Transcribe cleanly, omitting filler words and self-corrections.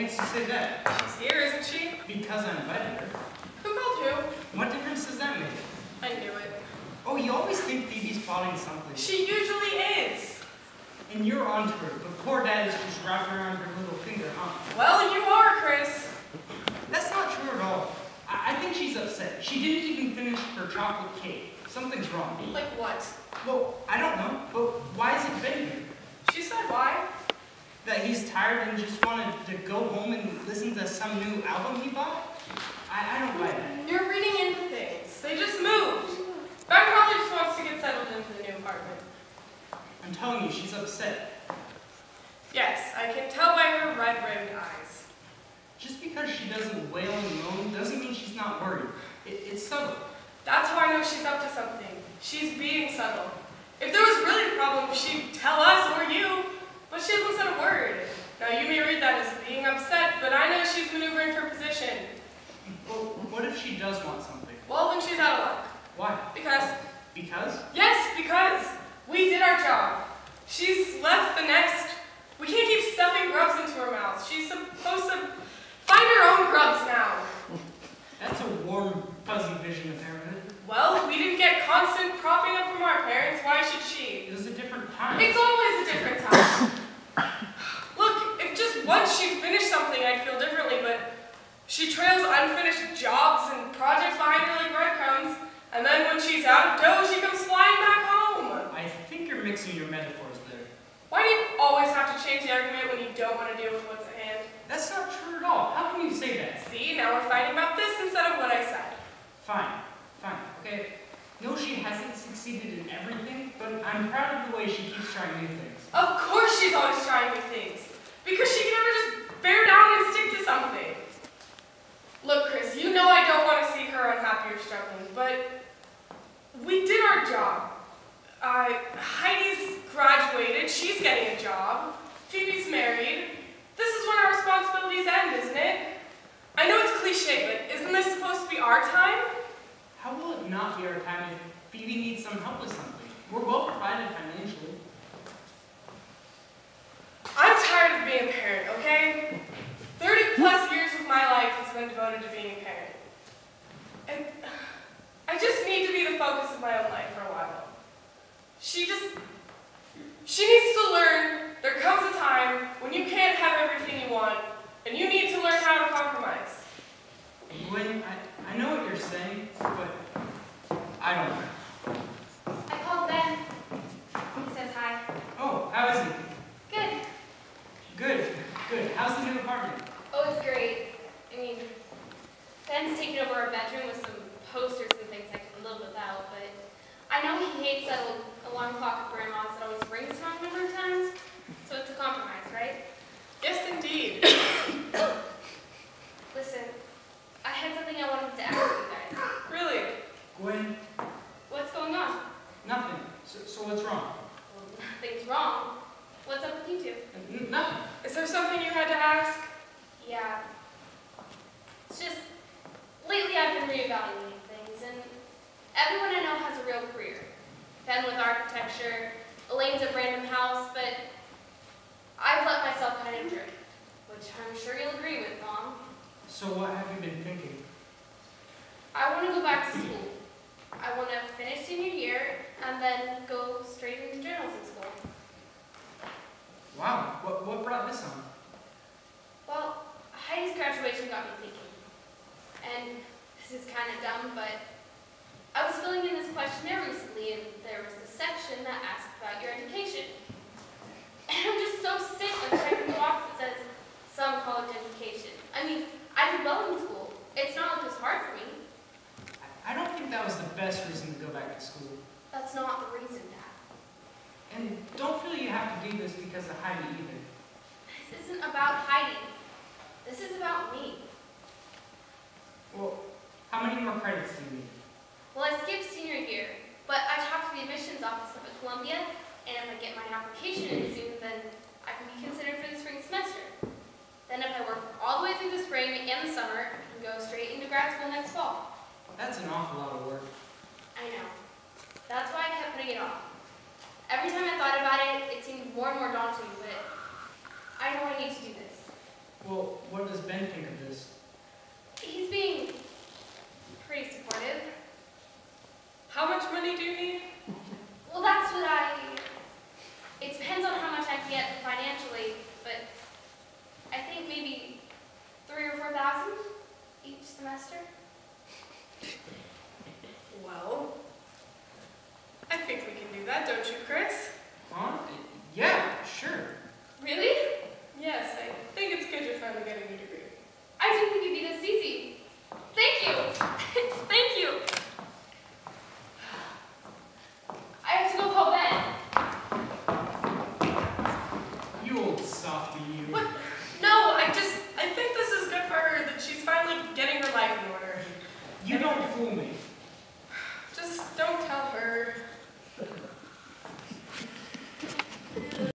makes you say that? She's here, isn't she? Because I invited her. Who called who? What difference does that make? I knew it. Oh, you always think Phoebe's plotting something. She usually is. And you're onto her, but poor Dad is just wrapping around her little finger, huh? Well, you are, Chris. That's not true at all. I think she's upset. She didn't even finish her chocolate cake. Something's wrong. Like what? Well, I don't know, but why is it Ben here? She said why? That he's tired and just wanted to go home and listen to some new album he bought? I don't buy that. You're reading into things. They just moved. Ben probably just wants to get settled into the new apartment. I'm telling you, she's upset. Yes, I can tell by her red-rimmed eyes. Just because she doesn't wail and moan doesn't mean she's not worried. It's subtle. That's how I know she's up to something. She's being subtle. If there was really a problem, she'd tell us or you, but she hasn't said a word. Now, you may read that as being upset, but I know she's maneuvering for position. Well, what if she does want something? Well, then she's out of luck. Why? Because? Because? Yes, because. We did our job. She's left the nest. We can't keep stuffing grubs into her mouth. She's supposed to find her own grubs now. That's a warm, fuzzy vision of parenthood. Well, we didn't get constant propping up from our parents. Why should she? It was a different time. It's always a different time. Look, if just once she'd finished something, I'd feel differently, but she trails unfinished jobs and projects behind her like breadcrumbs, and then when she's out of dough, she comes flying back home. I think you're mixing your metaphors there. Why do you always have to change the argument when you don't want to deal with what's at hand? That's not true at all. How can you say that? See, now we're fighting about this instead of what I said. Fine, okay? No, she hasn't succeeded in everything, but I'm proud of the way she keeps trying new things. Of course she's always trying new things, because she can never just bear down and stick to something. Look, Chris, you know I don't want to see her unhappy or struggling, but we did our job. Heidi's graduated, she's getting a job, Phoebe's married. This is when our responsibilities end, isn't it? I know it's cliche, but isn't this supposed to be our time? How will it not be our time if Phoebe needs some help with something? We're well provided financially. I'm tired of being a parent, okay? 30 plus years of my life has been devoted to being a parent. And I just need to be the focus of my own life for a while. She needs to learn there comes a time when you can't have everything you want, and you need to learn how to compromise. Gwen, I know what you're saying, but I don't know. I called Ben. He says hi. Oh, how is he? Good. Good. How's the new apartment? Oh, it's great. I mean, Ben's taken over our bedroom with some posters and things I can live without, but I know he hates that alarm clock of Grandma's that always rings around a number of times, so it's a compromise, right? Yes, indeed. Listen, I had something I wanted to ask you guys. Really? Gwen, What's going on? nothing. So what's wrong? Well, nothing's wrong. What's up with you two? Nothing. Is there something you had to ask? Yeah. It's just, lately I've been reevaluating things, and everyone I know has a real career. Ben with architecture, Elaine's at Random House, but I've let myself kind of drift, which I'm sure you'll agree with, Mom. So what have you been thinking? I want to go back to school. I want to finish senior year and then go straight into journalism school. Wow, what brought this on? Well, Heidi's graduation got me thinking. And this is kind of dumb, but I was filling in this questionnaire recently, and there was this section that asked about your education. And I'm just so sick of checking the box that says some college education. I mean, I did well in school. It's not like it was hard for me. I don't think that was the best reason to go back to school. That's not the reason, Dad. And don't feel you have to do this because of Heidi either. This isn't about Heidi. This is about me. Well, how many more credits do you need? Well, I skipped senior year, but I talked to the admissions office up at Columbia, and if I get my application in soon, then I can be considered for the spring semester. Then if I work all the way through the spring and the summer, I can go straight into grad school next fall. That's an awful lot of work. I know. That's why I kept putting it off. Every time I thought about it, it seemed more and more daunting, but I know I need to do this. Well, what does Ben think of this? He's being pretty supportive. How much money do you need? Well, it depends on how much I can get financially, but I think maybe 3,000 or 4,000 each semester. Well, I think we can do that, don't you, Chris? Huh? Yeah, sure. Really? Yes, I think it's good you're finally getting your degree. I didn't think it'd be this easy. Thank you. Thank you. I have to go call Ben. You old softy, you. What